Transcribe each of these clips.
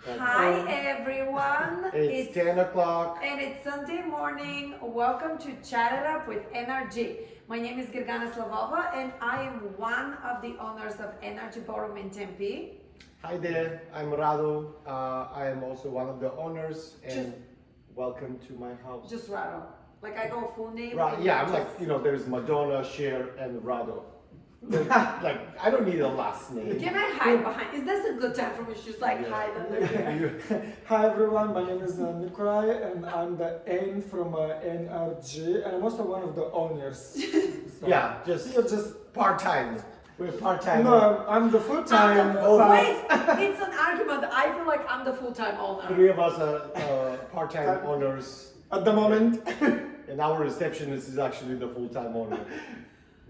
Hi everyone, It's 10 o'clock. and it's Sunday morning. Welcome to Chat It Up with NRG. My name is Girgana Slavova and I am one of the owners of NRG Ballroom in Tempe. Hi there, I'm Rado. I am also one of the owners and welcome to my house. Just Rado. Like I go full name. Right, yeah, I'm like, there's Madonna, Cher, and Rado. Like, I don't need a last name. Can I hide behind? Is this a good time for me to just like hide under here? Hi everyone, my name is Nikolai and I'm the N from NRG and I'm also one of the owners. So Yeah, you're just part-time. We're part-time. no, I'm the full-time. Wait, it's an argument. I feel like I'm the full-time owner. Three of us are part-time owners. At the moment. And our receptionist is actually the full-time owner.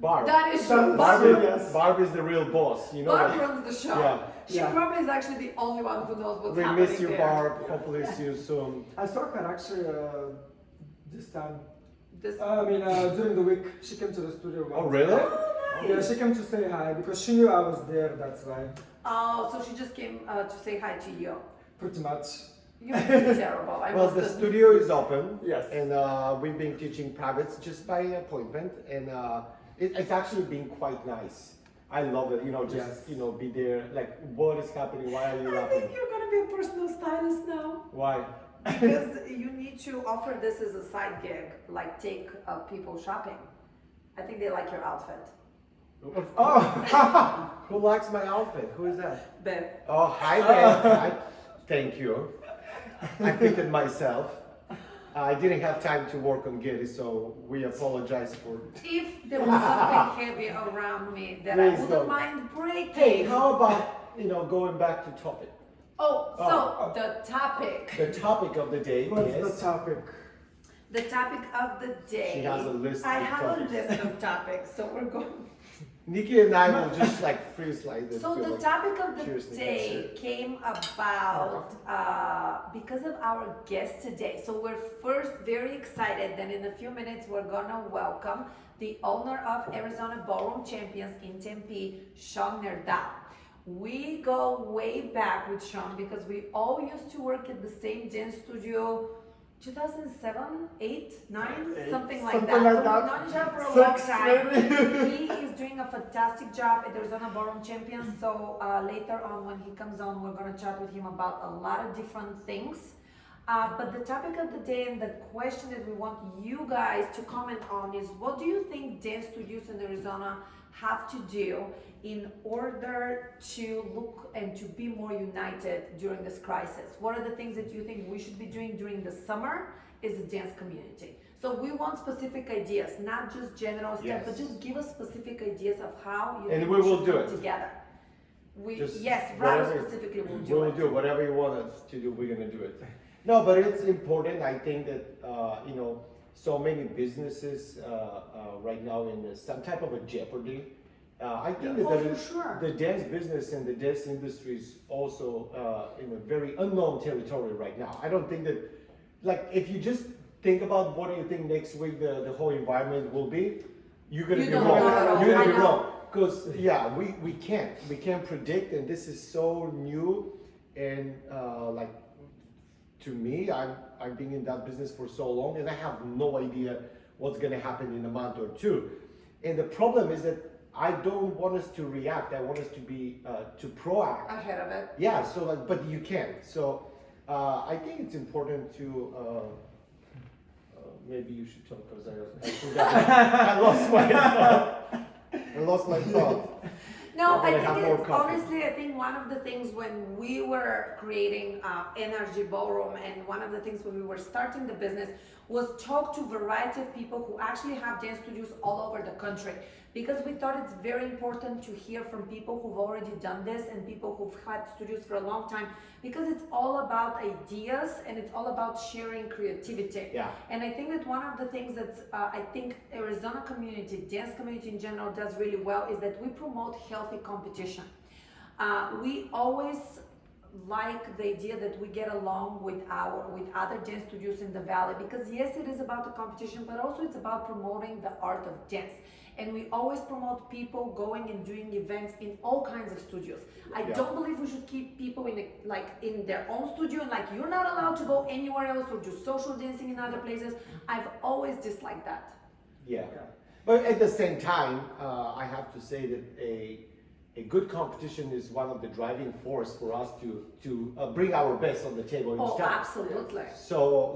Barb. That is true. Barb is the real boss. You know Barb that? runs the show. Yeah. She probably is actually the only one who knows what's We happening miss you, there. Barb. Hopefully see you soon. I saw her actually this time. This, During the week she came to the studio. Oh, really? Yeah, she came to say hi because she knew I was there, that's why. oh, so she just came to say hi to you. Pretty much. You're pretty terrible. I Well, must the admit. studio is open. Yes. And we've been teaching privates just by appointment. And it's actually been quite nice. I love it. Be there. Like, what is happening? Why are you I laughing? think you're gonna be a personal stylist now. Why? Because you need to offer this as a side gig, like take people shopping. I think they like your outfit. Oh, who likes my outfit? Who is that? Bev. Oh, hi, Ben. Thank you. I picked it myself. I didn't have time to work on Getty, so we apologize for. If there was something heavy around me that I Please wouldn't don't. mind breaking. Hey, how about going back to topic? The topic. The topic of the day What's is. the topic? The topic of the day. She has a list I of have topics. a list of topics, so we're going. Nikki and I will just like freeze like this. So the topic of the seriously, day that's came about because of our guest today. So we're first very excited. Then in a few minutes we're gonna welcome the owner of Arizona Ballroom Champions in Tempe, Shawn Nerdahl. We go way back with Shawn because we all used to work at the same dance studio. 2007, 8, 9, something like that. So we've known each other for a long time. He is doing a fantastic job at the Arizona Ballroom Champions. So later on, when he comes on, we're going to chat with him about a lot of different things. But the topic of the day and the question that we want you guys to comment on is, what do you think dance studios in Arizona have to do in order to look and to be more united during this crisis? What are the things that you think we should be doing during the summer as a dance community? So we want specific ideas, not just general stuff, Yes. but just give us specific ideas of how you And think we will should do come it. together. Just Rado whatever- specifically will do We'll it. do whatever you want us to do. We're gonna do it. No, but it's important. I think that so many businesses right now in some type of a jeopardy. I think that for sure. the dance business and the dance industry is also in a very unknown territory right now. I don't think that, like, if you just think about what do you think next week the whole environment will be, you're gonna You be don't wrong. know. You're I gonna be know. wrong. Because we can't predict, and this is so new, and to me, I've been in that business for so long, and I have no idea what's gonna happen in a month or two. And the problem is that I don't want us to react. I want us to be to proact. Ahead of it. Yeah. So but you can't. So I think it's important to. Maybe you should talk because I forgot. I lost my thought. I lost my thought. No, I We're gonna have think more it's, coffee. honestly, I think one of the things when we were creating NRG Ballroom and one of the things when we were starting the business was talk to a variety of people who actually have dance studios all over the country. Because we thought it's very important to hear from people who've already done this and people who've had studios for a long time, because it's all about ideas and it's all about sharing creativity. Yeah. And I think that one of the things that I think Arizona community, dance community in general, does really well is that we promote healthy competition. We always like the idea that we get along with other dance studios in the valley, because yes, it is about the competition, but also it's about promoting the art of dance. And we always promote people going and doing events in all kinds of studios. I don't believe we should keep people in their own studio and you're not allowed to go anywhere else or do social dancing in other places. I've always disliked that. Yeah. But at the same time, I have to say that a good competition is one of the driving force for us to bring our best on the table each time. Absolutely. So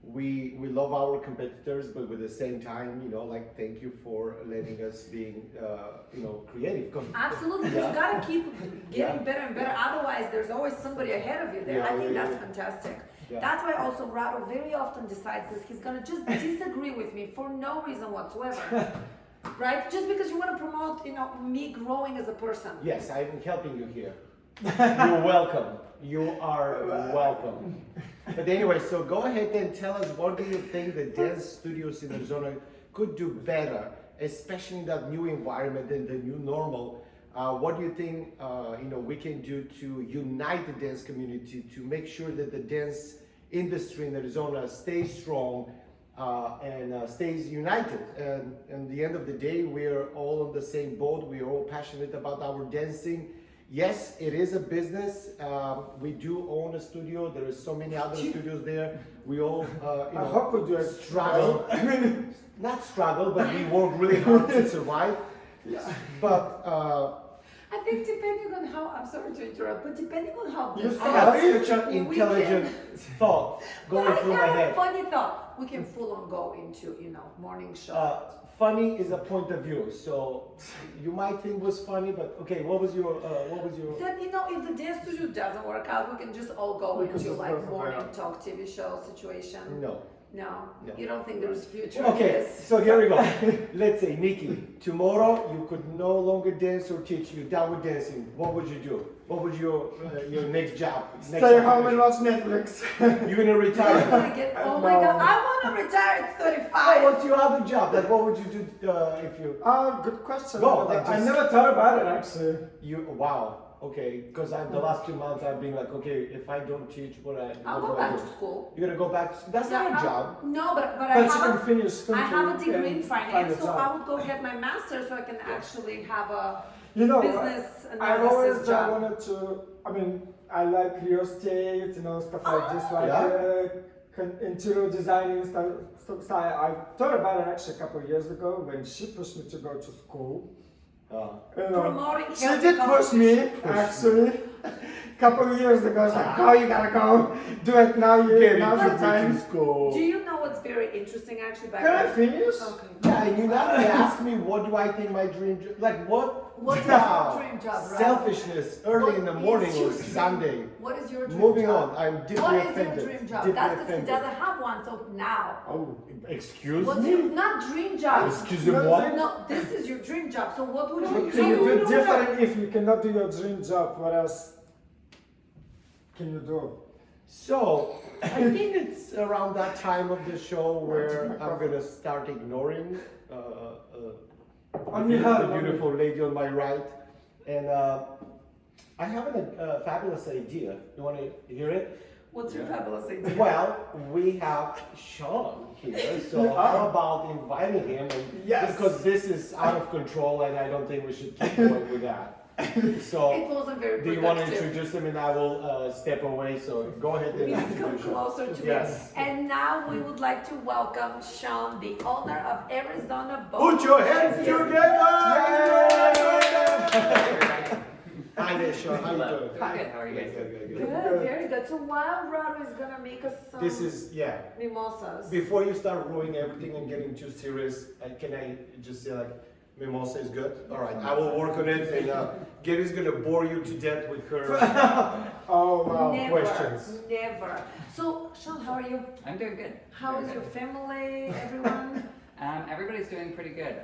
we love our competitors, but at the same time, thank you for letting us being creative. Absolutely, you gotta keep getting better and better. Otherwise, there's always somebody ahead of you there. I think that's fantastic. Yeah. That's why also Rado very often decides that he's gonna just disagree with me for no reason whatsoever. Right? Just because you want to promote, me growing as a person. Yes, I'm helping you here. You're welcome. You are welcome. But anyway, so go ahead and tell us, what do you think the dance studios in Arizona could do better, especially in that new environment and the new normal? What do you think we can do to unite the dance community, to make sure that the dance industry in Arizona stays strong and stays united? And at the end of the day, we're all on the same boat. We're all passionate about our dancing. Yes, it is a business. We do own a studio. There are so many other studios there. We all, I hope we do struggle. Not struggle, but we work really hard to survive. Yeah. But I think depending on how, I'm sorry to interrupt, but depending on how this I have such an intelligent thought going through my I have head. a funny thought. We can full on go into, morning show. Funny is a point of view, so you might think it was funny, but okay, what was your? Then, if the dance studio doesn't work out, we can just all go into morning talk TV show situation. No. No? You don't think there's future? Okay, so here we go. Let's say, Nikki, tomorrow you could no longer dance or teach. You're done with dancing. What would you do? What would your next job? Stay home and watch Netflix. You're gonna retire. Oh my God, I want to retire at 35. Oh, what's your other job? What would you do if you? Good question. Go, I never thought about it actually. Wow. Okay, because the last 2 months I've been like, okay, if I don't teach, I'll go back to school. You're gonna go back. That's not a job. No, but I have I have a degree in finance, so I would go get my master's so I can actually have a business I've always analysis job. wanted to. I mean, I like real estate, stuff like this, interior designing stuff. So I thought about it actually a couple of years ago when she pushed me to go to school. Promoting she did push me actually a couple of years ago. It's like, oh, you gotta go do it now. Now's the time. School. Do you know what's very interesting actually? Can I finish? Okay. Yeah, and you now ask me what do I think my dream job? Like what? What's your dream job? Right? Selfishness early in the morning or Sunday. What is your dream Moving job? on, I'm deeply What is offended. your dream job? Deeply That's because he offended. doesn't have one. So now. Oh, excuse What's me? your, not dream job. Excuse me, what? No, this is your dream job. So what would you Can you do? do different if you cannot do your dream job? What else can you do? So, I think it's around that time of the show where I'm gonna start ignoring the beautiful lady on my right, and I have a fabulous idea. You want to hear it? What's your fabulous idea? Well, we have Shawn here, so how about inviting him? Yes. Because this is out of control, and I don't think we should keep going with that. So, It wasn't very do you want to productive. introduce him, and I will step away? So go ahead and Please come introduce him. closer to Yes. me. And now we would like to welcome Shawn, the owner of Arizona Ballroom Put your hands Champions. together! Hi there, Shawn. How you doing? Hi. Good. How are you guys? Good, very good. So while Rado is gonna make us some This is, mimosas. before you start ruining everything and getting too serious, can I just say mimosa is good? All right, I will work on it, and Gary's gonna bore you to death with her Never, questions. never. So Shawn, how are you? I'm doing good. How Doing is good. your family? Everyone? Everybody's doing pretty good.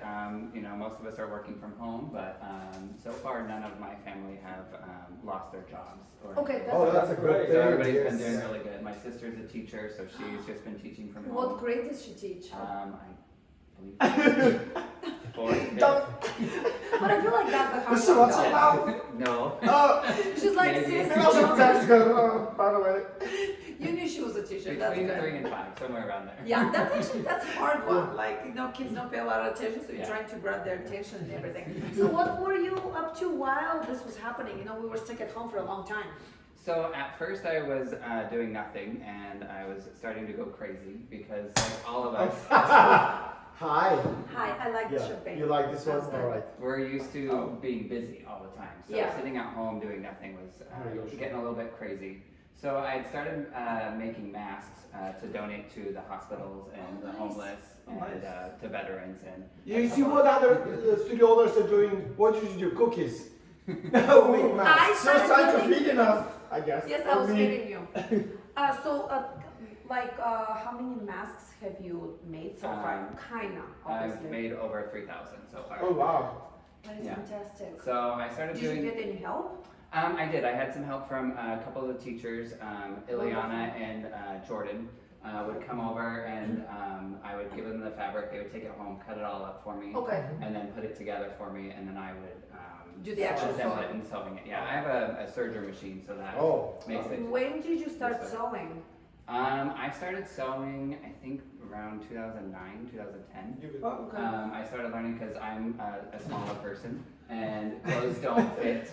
Most of us are working from home, but so far none of my family have lost their jobs. Okay, that's Oh, that's a good So thing. everybody's been Yes. doing really good. My sister's a teacher, so she's just been teaching from home. What grade does she teach? I believe. 4 to 5th. Don't. But I feel like that's the hard Is she one. watching now? No. Oh, She's like, Maybe. sis, maybe I should text her, by the way. you knew she was a teacher. That's Between good. 3 and 5, somewhere around there. Yeah, that's a hard one. Like, kids don't pay a lot of attention, so you're Yeah. trying to grab their attention and everything. So what were you up to while this was happening? We were stuck at home for a long time. So at first I was doing nothing, and I was starting to go crazy because like all of us, Hi. Hi, I like the Yeah. champagne. You like this one? That's good. All right. we're used to Oh. being busy all the time. So Yeah. sitting at home doing nothing was There you go, Shawn. getting a little bit crazy. So I had started making masks to donate to the hospitals and the nice. homeless and Nice. to veterans and. You see what other studio owners are doing? What did you do? Cookies. No, we I She was trying to started feed enough, I guess. Yes, for I was me. feeding you. How many masks have you made so far? Kinda, I've obviously. made over 3,000 so far. Oh wow. That is Yeah. fantastic. So I started Did doing. you get any help? I did. I had some help from a couple of the teachers, Ileana and Jordan. Would come over and I would give them the fabric. They would take it home, cut it all up for me, Okay. and then put it together for me. And then I would Do the actual assemble sewing. it and sewing it. Yeah, I have a serger machine, so that Oh. makes it. When did you start Yes, sir. sewing? I started sewing, I think, around 2009, 2010. Oh, Okay. I started learning because I'm a smaller person and clothes don't fit.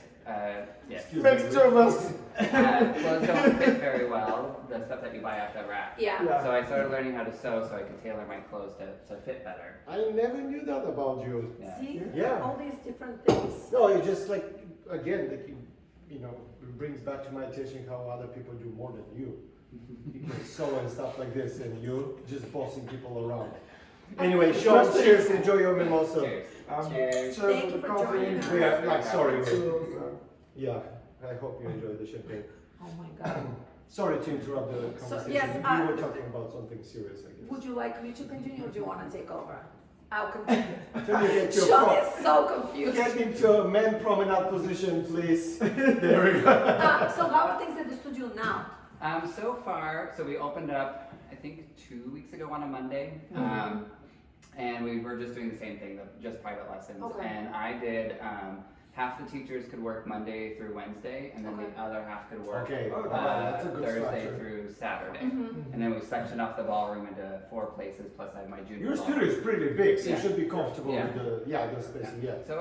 Yes. Makes two of us. Clothes don't fit very well, the stuff that you buy off the rack. Yeah. Yeah. So I started learning how to sew so I could tailor my clothes to fit better. I never knew that about you. Yeah. See, Yeah. all these different things. No, you just like, again, like it brings back to my attention how other people do more than you. You can sew and stuff like this, and you just bossing people around. Anyway, Shawn, cheers, enjoy your mimosa. Cheers. Cheers Thank with you the for coffee. joining us. We are like, sorry. Cheers. Yeah, I hope you enjoy the champagne. Oh my God. Sorry to interrupt the So, conversation. yes, we were talking about something serious, I guess. Would you like me to continue or do you want to take over? I'll continue. Can you get your Sean pro- is so confused. Get into a man promenade position, please. There we go. So how are things at the studio now? So far, so we opened up, I think 2 weeks ago on a Monday. And we were just doing the same thing, just private lessons. Okay. And I did, half the teachers could work Monday through Wednesday, and then Okay. the other half could work Okay. Oh, that's a good Thursday structure. through Saturday. Mm-hmm. And then we sectioned off the ballroom into 4 places, plus I have my junior Your ballroom. studio is pretty big, so you Yeah. should be comfortable Yeah. with the spacing, yeah. So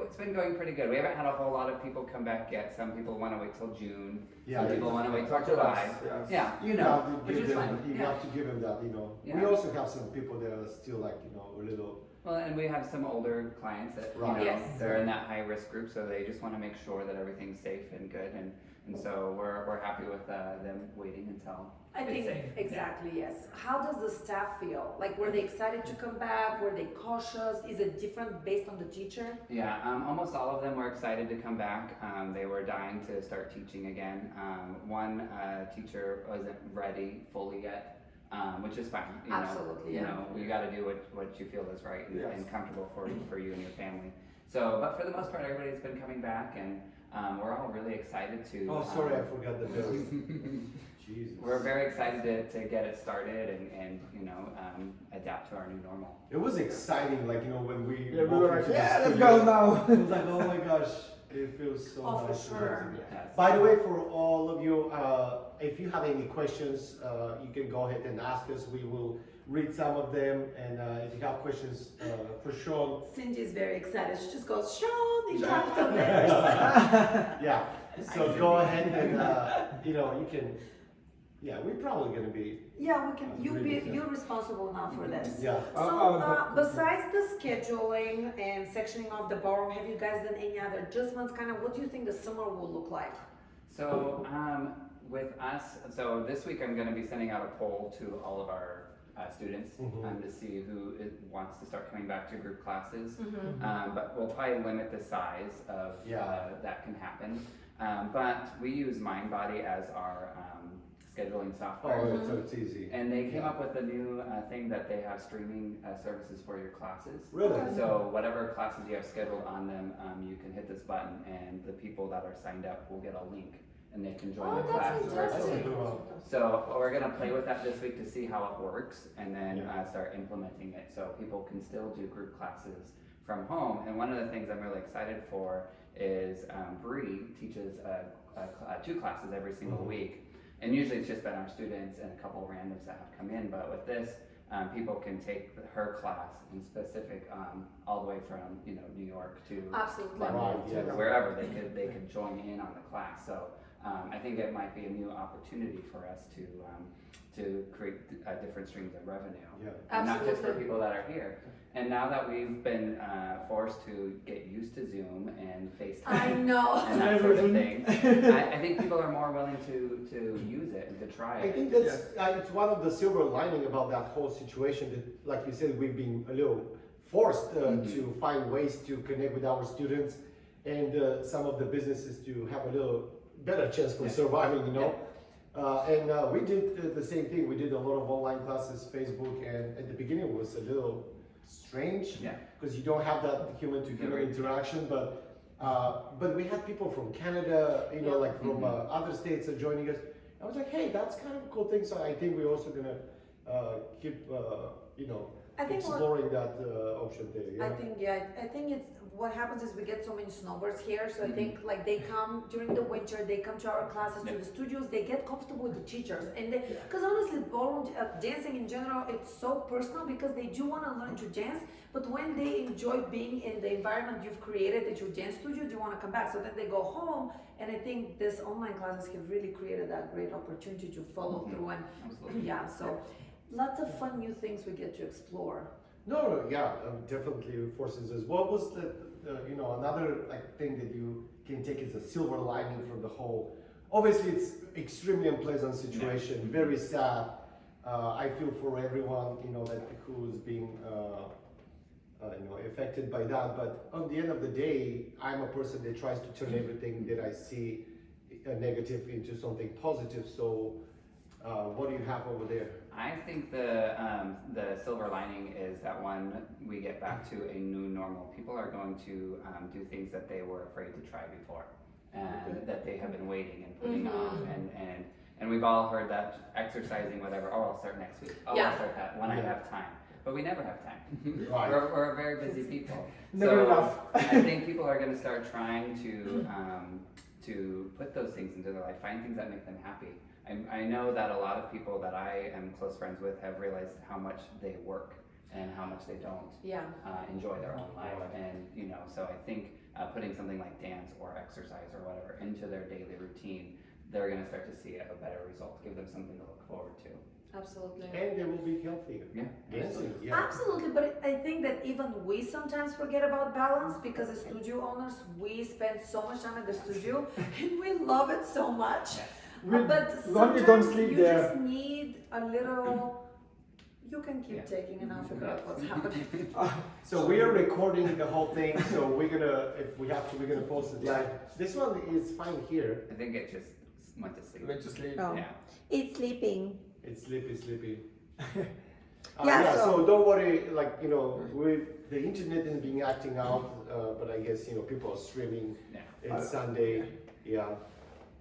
it's been going pretty good. We haven't had a whole lot of people come back yet. Some people want to wait till June. Yeah, Some yeah. people want to wait till Talk to July. us, yes. Yeah, You know, have to which give is them, fine. you Yeah. have to give them that, We Yeah. also have some people that are still like, a little. Well, and we have some older clients that Right. Yes. they're in that high risk group, so they just want to make sure that everything's safe and good, and so we're happy with them waiting until I it's think safe. exactly, yes. How does the staff feel? Like, were they excited to come back? Were they cautious? Is it different based on the teacher? Yeah, almost all of them were excited to come back. They were dying to start teaching again. One teacher wasn't ready fully yet. Which is fine. Absolutely, yeah. You got to do what you feel is right and, Yes. and comfortable for you and your family. So, but for the most part, everybody's been coming back, and we're all really excited to. Oh, sorry, I forgot the bill. Jesus. We're very excited to get it started and adapt to our new normal. It was exciting, like, when we Yeah, we were walked like, into the yeah, let's studio. go now. It was like, oh my gosh, it feels so Oh, for nice. to sure. be here. Yes. By the way, for all of you, if you have any questions, you can go ahead and ask us. We will read some of them, and if you have questions for Shawn, Cindy is very excited. She just goes, Sean, in capital letters. yeah. So go ahead and you can. Yeah, we're probably gonna be. Yeah, we can. Really good. You're responsible now for this. Yeah. So, besides the scheduling and sectioning of the ballroom, have you guys done any other adjustments? Kind of, what do you think the summer will look like? So with us, so this week I'm going to be sending out a poll to all of our students Mhm. to see who wants to start coming back to group classes. Mm-hmm. But we'll probably limit the size of that can happen. But we use MindBody as our scheduling software. Oh, so it's easy. And they came up with a new thing that they have streaming services for your classes. Really? So whatever classes you have scheduled on them, you can hit this button and the people that are signed up will get a link and they can join Oh, the that's classes. That's a fantastic. good one. So we're gonna play with that this week to see how it works and then Yeah. start implementing it. So people can still do group classes from home. And one of the things I'm really excited for is Bree teaches 2 classes every single week. And usually it's just been our students and a couple of randoms that have come in. But with this, people can take her class in specific all the way from New York to Absolutely. London Right, to wherever they could join in on the class. So I think it might be a new opportunity for us to create different streams of revenue. Yeah. And not just for Absolutely. people that are here. And now that we've been forced to get used to Zoom and FaceTime I know. and that sort of thing, I think people are more willing to use it and to try I it. think that's it's one of the silver lining about that whole situation that, like you said, we've been a little forced to find ways to connect with our students and some of the businesses to have a little better chance for surviving, and we did the same thing. We did a lot of online classes, Facebook, and at the beginning it was a little strange because you don't have that human-to-human interaction, but we had people from Canada, like from other states are joining us. I was like, hey, that's kind of a cool thing. So I think we're also gonna keep, I think exploring that option there. I think it's what happens is we get so many snowbirds here. So I think like they come during the winter, they come to our classes, to the studios, they get comfortable with the teachers, and because honestly, ballroom dancing in general, it's so personal because they do want to learn to dance, but when they enjoy being in the environment you've created at your dance studio, they want to come back. So then they go home, and I think this online classes have really created that great opportunity to follow through and so. Lots of fun new things we get to explore. No, definitely forces us. What was the another thing that you can take as a silver lining from the whole? Obviously, it's extremely unpleasant situation, very sad. I feel for everyone, that who's being affected by that. But on the end of the day, I'm a person that tries to turn everything that I see negative into something positive. So, what do you have over there? I think the silver lining is that when we get back to a new normal, people are going to do things that they were afraid to try before, and that they have been waiting and putting off, and we've all heard that exercising, whatever. Oh, I'll start next week. Oh, I'll start that when I have time. But we never have time. Right. We're very busy people. Never enough. I think people are going to start trying to put those things into their life, find things that make them happy. I know that a lot of people that I am close friends with have realized how much they work and how much they don't enjoy their own life. And so I think putting something like dance or exercise or whatever into their daily routine, they're going to start to see a better result, give them something to look forward to. Absolutely. And they will be healthier. Absolutely. Absolutely, but I think that even we sometimes forget about balance because as studio owners, we spend so much time at the studio and we love it so much. But sometimes you just need a little. You can keep taking and I forgot what's happening. So we are recording the whole thing. So we're gonna, if we have to, we're gonna post it live. This one is fine here. I think it just went to sleep. Went to sleep. Oh. Yeah. It's sleeping. It's sleepy. So so don't worry. With the internet is being acting out, but I guess people are streaming. It's Sunday.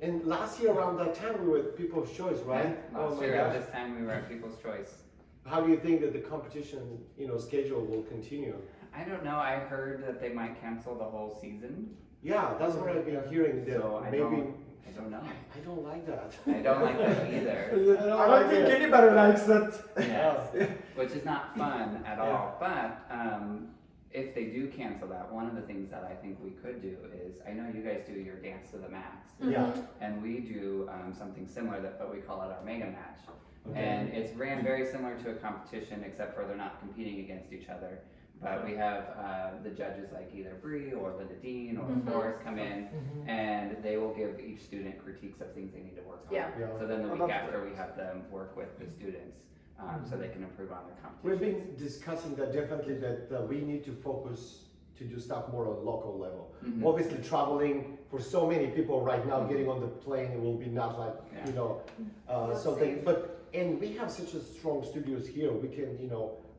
And last year around that time we were at People's Choice, right? Last year at this time we were at People's Choice. How do you think that the competition, schedule will continue? I don't know. I heard that they might cancel the whole season. Yeah, that's what I've been hearing. That So I maybe. don't know. I don't like that. I don't like that either. I don't think anybody likes that. Yes, which is not fun at all. But if they do cancel that, one of the things that I think we could do is, I know you guys do your Dance to the Max. Yeah. And we do something similar, but we call it our Mega Match. Okay. And it's ran very similar to a competition, except for they're not competing against each other. But we have the judges like either Bree or Linda Dean or Forrest come in, and they will give each student critiques of things they need to work on. So then the week after, we have them work with the students so they can improve on their competition. We've been discussing that definitely, that we need to focus to do stuff more on local level. Obviously traveling for so many people right now, getting on the plane, it will be not like, something, and we have such a strong studios here. We can,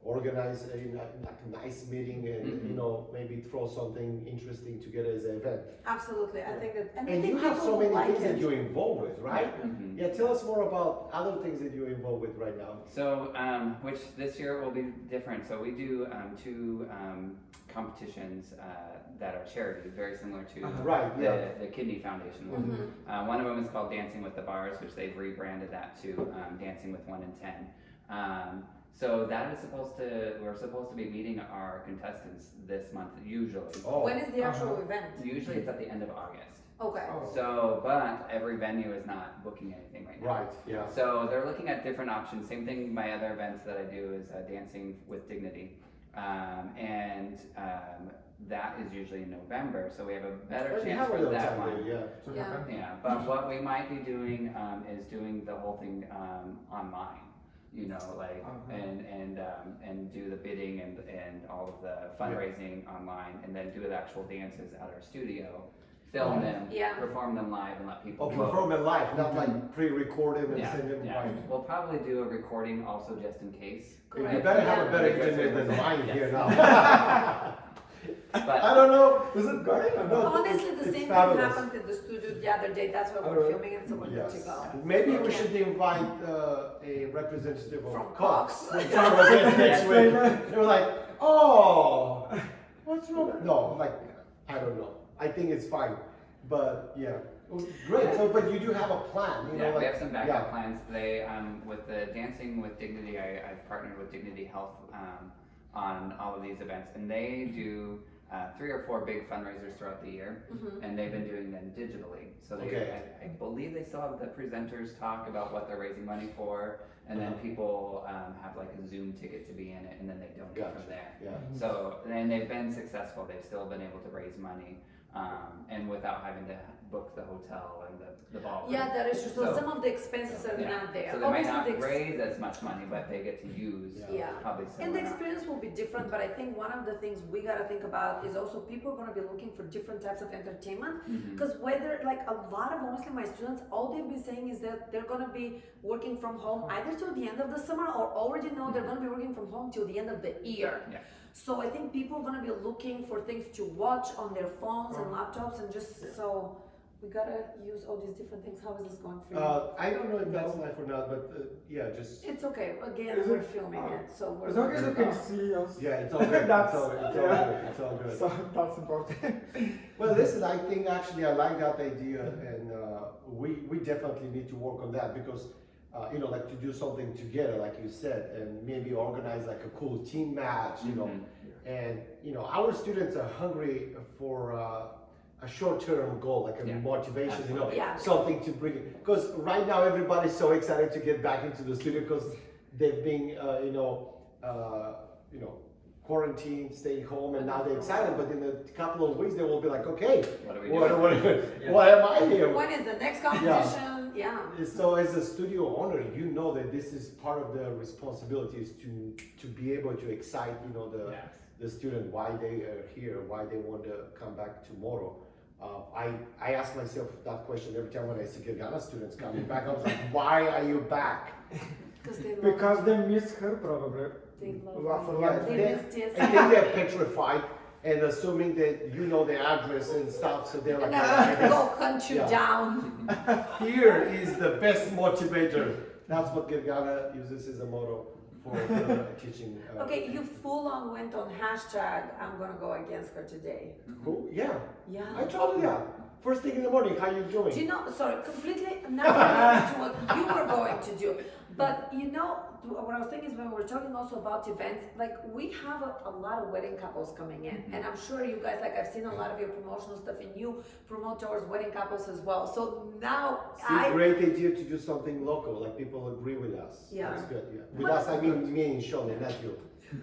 organize like a nice meeting and you know maybe throw something interesting together as an event. Absolutely, I think that, I And think you have people so will many like things that it. you're involved with, right? Mhm. Yeah, tell us more about other things that you're involved with right now. So, which this year will be different. So we do two competitions that are charities, very similar to Right, yeah. the Kidney Foundation one. One of them is called Dancing with the Bars, which they've rebranded that to Dancing with 1 in 10. So that is we're supposed to be meeting our contestants this month, usually. Oh, When is the actual event? Usually it's at the end of August. Okay. Oh. So, but every venue is not booking anything right now. right, yeah. So they're looking at different options. Same thing. My other events that I do is Dancing with Dignity, and that is usually in November. So we have a better Well, you chance have a for little that time one. there, yeah. So Yeah. happen. Yeah, but what we might be doing is doing the whole thing online. You know, like and do the bidding and all of the fundraising online, and then do the actual dances at our studio, film them, Yeah. perform them live, and let people Oh, vote. perform it live, not like pre-recorded and Yeah, send it. yeah. Right. We'll probably do a recording also just in case. You Correct. better have Yeah. a better Yeah. internet than mine Yes. here now. But I don't know. Is it going or No, not? Honestly, the it's same thing fabulous. happened at the studio the other day. That's why Oh, we're really? filming it, so we're good to Yes. go. Maybe we Okay. should invite a representative of From Cox. Cox. to join us next Yes. week. They were like, oh, what's wrong? No, like, I don't know. I think it's fine. But yeah, well, great. So, but you do have a plan, you know? yeah, we like, have some backup yeah. plans. They with the Dancing with Dignity, I've partnered with Dignity Health on all of these events, and they do 3 or 4 big fundraisers throughout the year, and they've been doing them digitally. So they, Okay. I believe they still have the presenters talk about what they're raising money for, and then people have like a Zoom ticket to be in it, and then they donate Gotcha. from there. Yeah. So, and they've been successful. They've still been able to raise money, and without having to book the hotel and the ballroom. Yeah, that is true. So So- some of the expenses are Yeah. not there. So they might Obviously, not the ex- raise as much money, but they get to use Yeah. probably And similar. the experience will be different, but I think one of the things we gotta think about is also people are gonna be looking for different types of entertainment. Mhm. Because whether, like a lot of honestly my students, all they've been saying is that they're gonna be working from home either till the end of the summer or already know they're gonna be working from home till the end of the year. Yeah. So I think people are gonna be looking for things to watch on their phones and laptops, and just so we gotta use all these different things. How is this going for you? I don't know if that's live or not, but yeah, just It's okay. Again, Is we're it- filming it, so we're As long as you can good. see us. yeah, it's all good. That's- it's all yeah. good. It's all good. So that's important. Well, listen, I think actually I like that idea, and we definitely need to work on that because you know, like to do something together, like you said, and maybe organize like a cool team match, you know, and you know, our students are hungry for a short-term goal, like a Yeah. motivation, you know, Absolutely. Yeah. something to bring. Because right now everybody's so excited to get back into the studio because they've been, you know, quarantined, staying home, and now they're excited. But in a couple of weeks, they will be like, okay, What do we do? why am I here? When is the next competition? Yeah. So as a studio owner, you know that this is part of the responsibility is to be able to excite, you know, the student why they are here, why they want to come back tomorrow. I ask myself that question every time when I see Gergana students coming back. I was like, why are you back? Because they miss her probably. They love Well, for you. life. They They- missed yes. I think they're petrified and assuming that you know the address and stuff, so they're like, And I'm gonna go "Ah, hunt you Yeah. down. fear is the best motivator. That's what Gergana uses as a motto for teaching. Okay, you full on went on hashtag. I'm gonna go against her today. Who? Yeah, Yeah. I told you that. First thing in the morning, how you doing? Do you know? Sorry, completely not related to what you were going to do. But you know, what I was thinking is when we're talking also about events, like we have a lot of wedding couples coming in, and I'm sure you guys, like I've seen a lot of your promotional stuff, and you promote towards wedding couples as well. So now See, great idea to do something local, like people agree with us. Yeah. That's good, yeah. With But- us, I mean me and Shawn, not you.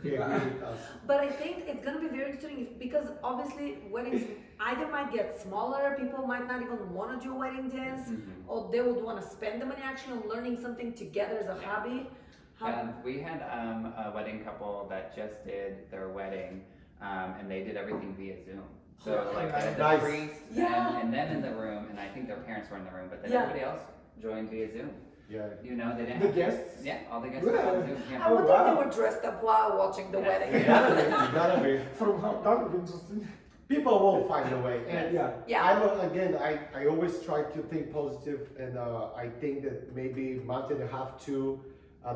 They agree with us. But I think it's gonna be very interesting because obviously weddings either might get smaller, people might not even want to do a wedding dance, or they would want to spend the money actually on learning something together as a hobby. And we had a wedding couple that just did their wedding, and they did everything via Zoom. So like they had the Nice. priest Yeah. and then in the room, and I think their parents were in the room, but then Yeah. everybody else joined via Zoom. Yeah. You know, they didn't The have guests? Yeah, all the guests Really? were on Zoom. I Yeah. wonder if they wow. were dressed up while watching the wedding. You gotta be. From how that would be interesting. People will find a way. And Yeah. Yeah. I always try to think positive, and I think that maybe month and a half, two,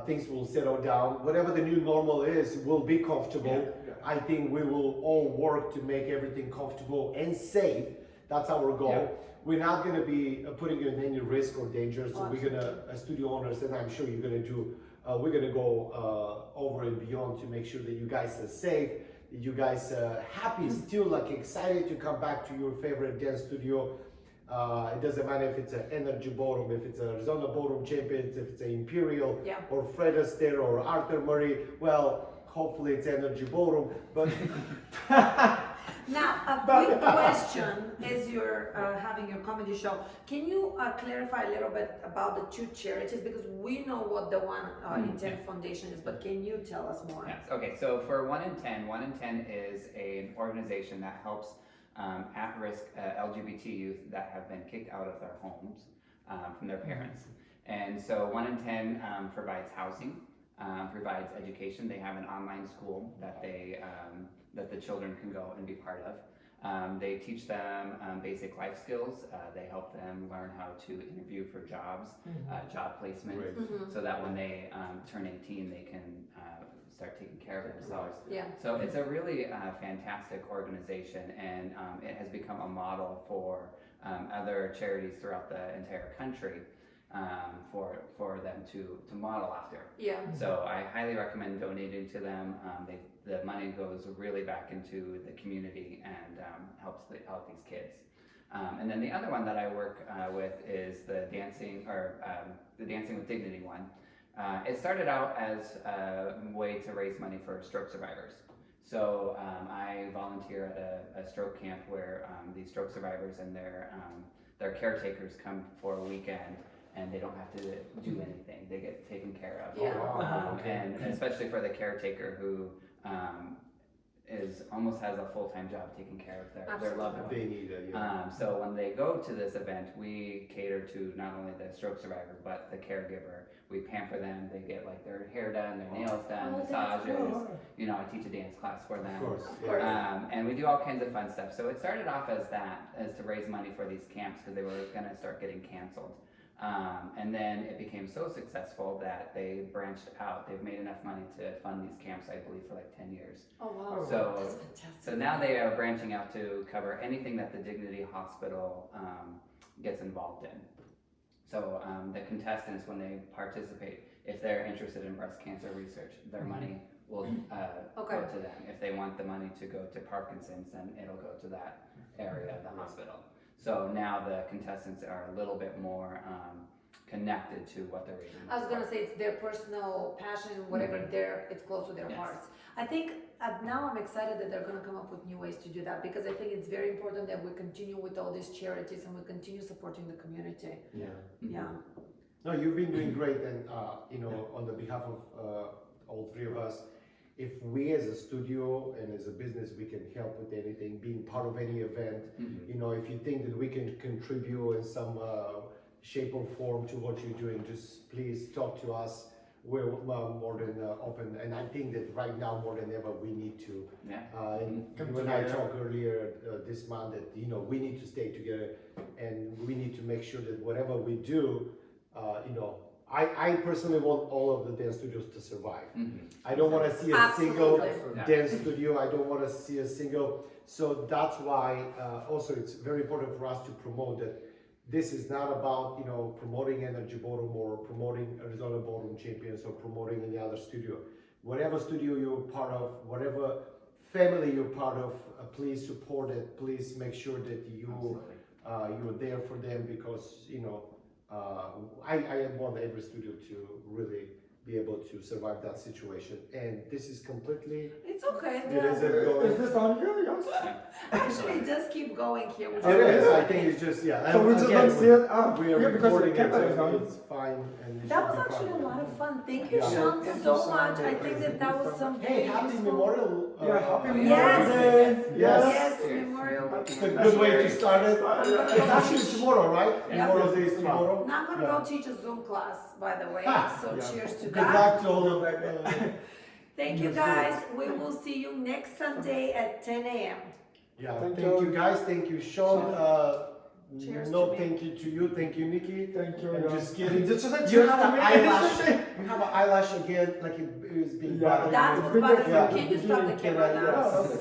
things will settle down. Whatever the new normal is, will be comfortable. Yeah. I think we will all work to make everything comfortable and safe. That's our goal. Yeah. We're not going to be putting you in any risk or danger. So Oh, we're going to, as studio owners, and I'm sure you're going to do, we're going to go over and beyond to make sure that you guys are safe, that you guys are happy, still like excited to come back to your favorite dance studio. It doesn't matter if it's an NRG Ballroom, if it's Arizona Ballroom Champions, if it's an Imperial, Yeah. or Fred Astaire or Arthur Murray. Well, hopefully it's NRG Ballroom, but Now, a quick question as you're having your comedy show. Can you clarify a little bit about the two charities? Because we know what the One in 10 Foundation is, but can you tell us more? Yes. Okay. So for 1 in 10, 1 in 10 is an organization that helps at-risk LGBT youth that have been kicked out of their homes from their parents. And so 1 in 10 provides housing, provides education. They have an online school that that the children can go and be part of. They teach them basic life skills. They help them learn how to interview for jobs, job placement, Great. so that when they turn 18, they can start taking care of themselves. Yeah. So it's a really fantastic organization, and it has become a model for other charities throughout the entire country for them to model after. Yeah. So I highly recommend donating to them. The money goes really back into the community and helps out these kids. And then the other one that I work with is the Dancing with Dignity one. It started out as a way to raise money for stroke survivors. So I volunteer at a stroke camp where these stroke survivors and their caretakers come for a weekend, and they don't have to do anything. They get taken care of. Yeah. Oh, wow. And especially for the caretaker who almost has a full-time job taking care of their loved one. They need it. Yeah. So when they go to this event, we cater to not only the stroke survivor, but the caregiver. We pamper them. They get like their hair done, their nails done, Oh, that's massages. cool. You know, I teach a dance class for them. Of course. Of course. Yeah. And we do all kinds of fun stuff. So it started off as to raise money for these camps because they were going to start getting canceled. And then it became so successful that they branched out. They've made enough money to fund these camps, I believe, for like 10 years. Oh, wow. So- That's fantastic. So now they are branching out to cover anything that the Dignity Hospital gets involved in. So the contestants, when they participate, if they're interested in breast cancer research, their money will Okay. go to them. If they want the money to go to Parkinson's, then it'll go to that area of the hospital. So now the contestants are a little bit more connected to what they're raising. I was gonna say it's their personal passion, whatever it's close to their Yes. hearts. I think now I'm excited that they're gonna come up with new ways to do that, because I think it's very important that we continue with all these charities and we continue supporting the community. Yeah. Yeah. No, you've been doing great, and you know, on the behalf of all three of us, if we as a studio and as a business, we can help with anything, being part of any event, you know, if you think that we can contribute in some shape or form to what you're doing, just please talk to us. We're more than open, and I think that right now more than ever we need to. Yeah. And Come you and I together. talked earlier this month that, you know, we need to stay together, and we need to make sure that whatever we do, you know, I personally want all of the dance studios to survive. I don't want to see a single Absolutely. Yeah. dance studio. I don't want to see a single. So that's why also it's very important for us to promote that this is not about, you know, promoting NRG Ballroom or promoting Arizona Ballroom Champions or promoting any other studio. Whatever studio you're part of, whatever family you're part of, please support it. Please make sure that you're there for them, because, you know, I want every studio to really be able to survive that situation. And this is completely, It's okay. it isn't going. Is this on here? Yes. Actually, just keep going here. It is, I think it's just, yeah. So we just Again, don't see it? Oh, we are yeah, because the recording it, camera is so on. it's fine. And it That should was be actually a fine. lot of fun. Thank you, Yeah. Shawn, Thank you, so Shawn. much. I think that was some Hey, very happy useful- Memorial. Yeah, happy Yes. Memorial Day. Yes. Yes, Memorial. It's a good way to start it. It's actually tomorrow, right? Yeah. Memorial Day is tomorrow. Now I'm gonna Yeah. go teach a Zoom class, by the way. Ah, So yeah. cheers to Good that. luck to all of Thank you guys. We will see you next Sunday at 10 a.m. Yeah, Thank thank you you. guys, thank you Shawn. Cheers No, to me. thank you to you, thank you Nikki. Thank you. I'm yeah. just kidding. Just say You cheers have to an me. eyelash. You have an eyelash again, like it was being Yeah. bothering That's you. what's bothering Yeah. you. Can you stop the Can camera I- now? yeah, okay.